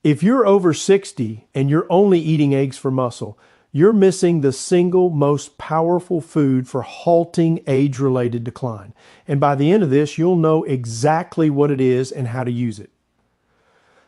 If you're over 60 and you're only eating eggs for muscle, you're missing the single most powerful food for halting age-related decline. And by the end of this, you'll know exactly what it is and how to use it.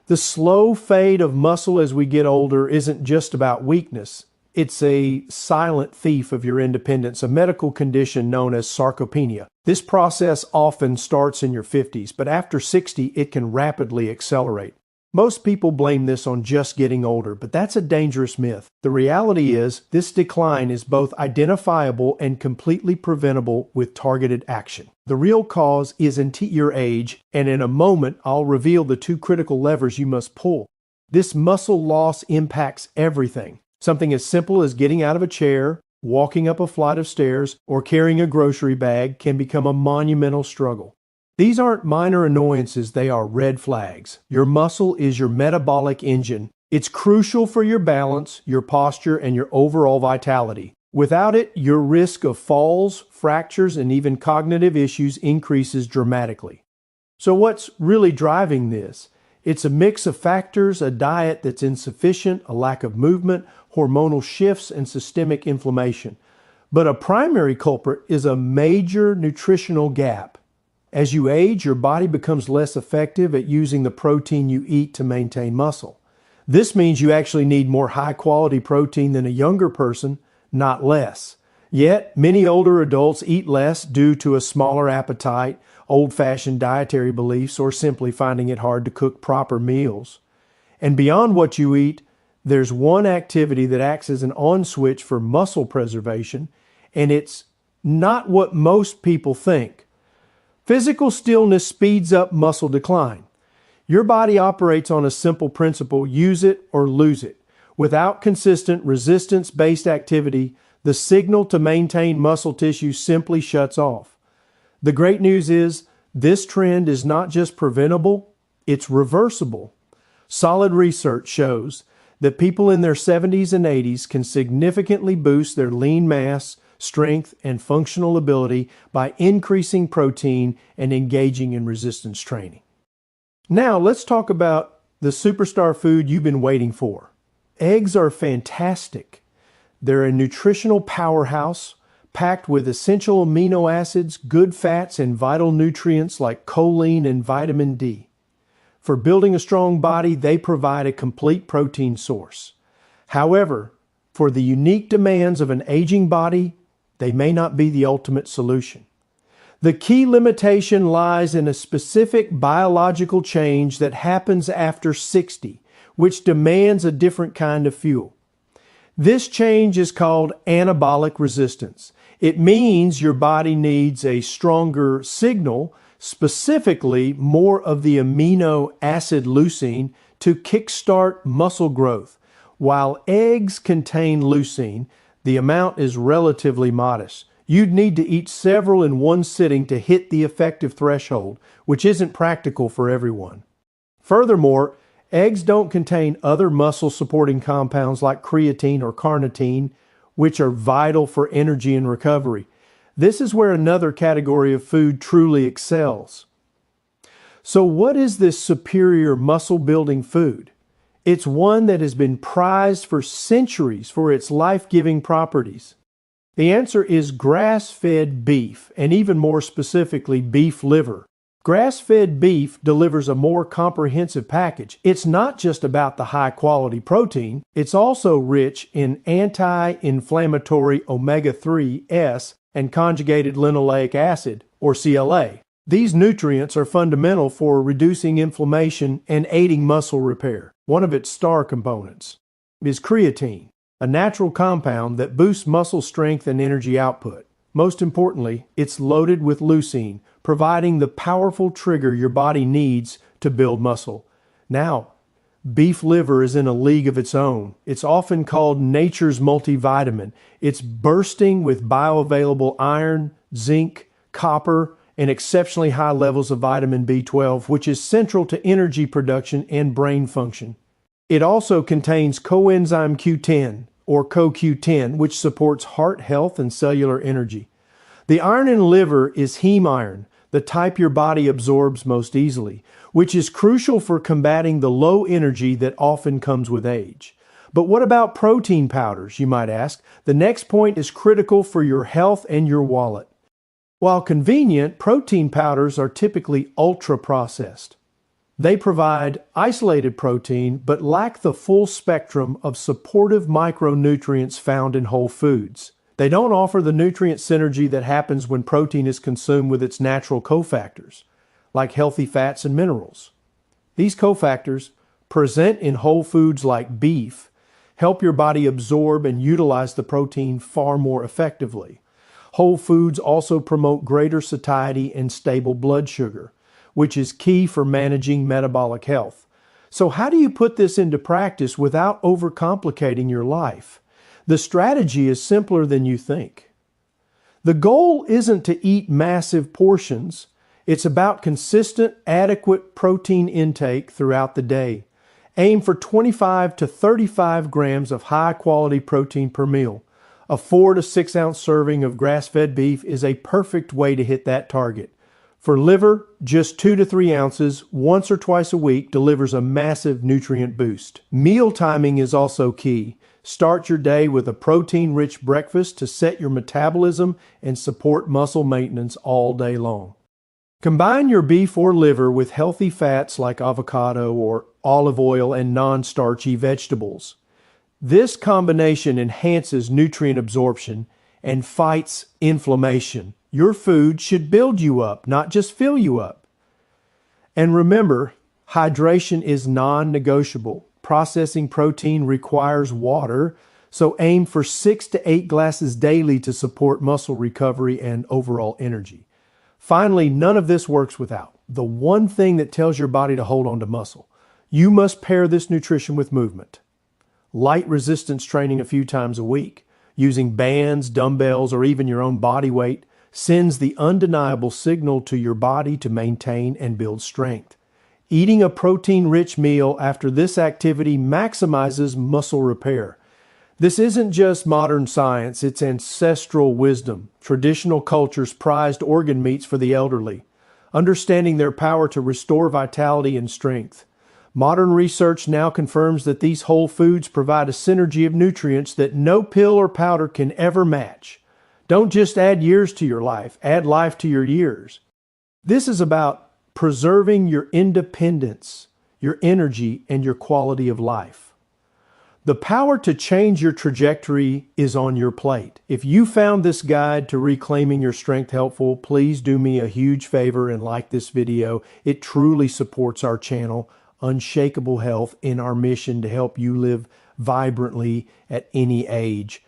The slow fade of muscle as we get older isn't just about weakness. It's a silent thief of your independence, a medical condition known as sarcopenia. This process often starts in your 50s, but after 60, it can rapidly accelerate. Most people blame this on just getting older, but that's a dangerous myth. The reality is, this decline is both identifiable and completely preventable with targeted action. The real cause isn't your age, and in a moment, I'll reveal the two critical levers you must pull. This muscle loss impacts everything. Something as simple as getting out of a chair, walking up a flight of stairs, or carrying a grocery bag can become a monumental struggle. These aren't minor annoyances, they are red flags. Your muscle is your metabolic engine. It's crucial for your balance, your posture, and your overall vitality. Without it, your risk of falls, fractures, and even cognitive issues increases dramatically. So what's really driving this? It's a mix of factors, a diet that's insufficient, a lack of movement, hormonal shifts, and systemic inflammation. But a primary culprit is a major nutritional gap. As you age, your body becomes less effective at using the protein you eat to maintain muscle. This means you actually need more high-quality protein than a younger person, not less. Yet, many older adults eat less due to a smaller appetite, old-fashioned dietary beliefs, or simply finding it hard to cook proper meals. And beyond what you eat, there's one activity that acts as an on switch for muscle preservation, and it's not what most people think. Physical stillness speeds up muscle decline. Your body operates on a simple principle: use it or lose it. Without consistent resistance-based activity, the signal to maintain muscle tissue simply shuts off. The great news is, this trend is not just preventable, it's reversible. Solid research shows that people in their 70s and 80s can significantly boost their lean mass, strength, and functional ability by increasing protein and engaging in resistance training. Now, let's talk about the superstar food you've been waiting for. Eggs are fantastic. They're a nutritional powerhouse packed with essential amino acids, good fats, and vital nutrients like choline and vitamin D. For building a strong body, they provide a complete protein source. However, for the unique demands of an aging body, they may not be the ultimate solution. The key limitation lies in a specific biological change that happens after 60, which demands a different kind of fuel. This change is called anabolic resistance. It means your body needs a stronger signal, specifically more of the amino acid leucine, to kickstart muscle growth. While eggs contain leucine, the amount is relatively modest. You'd need to eat several in one sitting to hit the effective threshold, which isn't practical for everyone. Furthermore, eggs don't contain other muscle-supporting compounds like creatine or carnitine, which are vital for energy and recovery. This is where another category of food truly excels. So what is this superior muscle-building food? It's one that has been prized for centuries for its life-giving properties. The answer is grass-fed beef, and even more specifically, beef liver. Grass-fed beef delivers a more comprehensive package. It's not just about the high-quality protein, it's also rich in anti-inflammatory omega-3s and conjugated linoleic acid, or CLA. These nutrients are fundamental for reducing inflammation and aiding muscle repair. One of its star components is creatine, a natural compound that boosts muscle strength and energy output. Most importantly, it's loaded with leucine, providing the powerful trigger your body needs to build muscle. Now, beef liver is in a league of its own. It's often called nature's multivitamin. It's bursting with bioavailable iron, zinc, copper, and exceptionally high levels of vitamin B12, which is central to energy production and brain function. It also contains coenzyme Q10, or CoQ10, which supports heart health and cellular energy. The iron in liver is heme iron, the type your body absorbs most easily. which is crucial for combating the low energy that often comes with age. But what about protein powders, you might ask? The next point is critical for your health and your wallet. While convenient, protein powders are typically ultra-processed. They provide isolated protein, but lack the full spectrum of supportive micronutrients found in whole foods. They don't offer the nutrient synergy that happens when protein is consumed with its natural cofactors, like healthy fats and minerals. These cofactors, present in whole foods like beef, help your body absorb and utilize the protein far more effectively. Whole foods also promote greater satiety and stable blood sugar, which is key for managing metabolic health. So how do you put this into practice without overcomplicating your life? The strategy is simpler than you think. The goal isn't to eat massive portions. It's about consistent, adequate protein intake throughout the day. Aim for 25 to 35 grams of high-quality protein per meal. A 4 to 6 ounce serving of grass-fed beef is a perfect way to hit that target. For liver, just 2 to 3 ounces once or twice a week delivers a massive nutrient boost. Meal timing is also key. Start your day with a protein-rich breakfast to set your metabolism and support muscle maintenance all day long. Combine your beef or liver with healthy fats like avocado or olive oil and non-starchy vegetables. This combination enhances nutrient absorption and fights inflammation. Your food should build you up, not just fill you up. And remember, hydration is non-negotiable. Processing protein requires water, so aim for 6 to 8 glasses daily to support muscle recovery and overall energy. Finally, none of this works without the one thing that tells your body to hold on to muscle. You must pair this nutrition with movement. Light resistance training a few times a week, using bands, dumbbells, or even your own body weight, sends the undeniable signal to your body to maintain and build strength. Eating a protein-rich meal after this activity maximizes muscle repair. This isn't just modern science, it's ancestral wisdom. Traditional cultures prized organ meats for the elderly, understanding their power to restore vitality and strength. Modern research now confirms that these whole foods provide a synergy of nutrients that no pill or powder can ever match. Don't just add years to your life, add life to your years. This is about preserving your independence, your energy, and your quality of life. The power to change your trajectory is on your plate. If you found this guide to reclaiming your strength helpful, please do me a huge favor and like this video. It truly supports our channel, Unshakable Health, in our mission to help you live vibrantly at any age.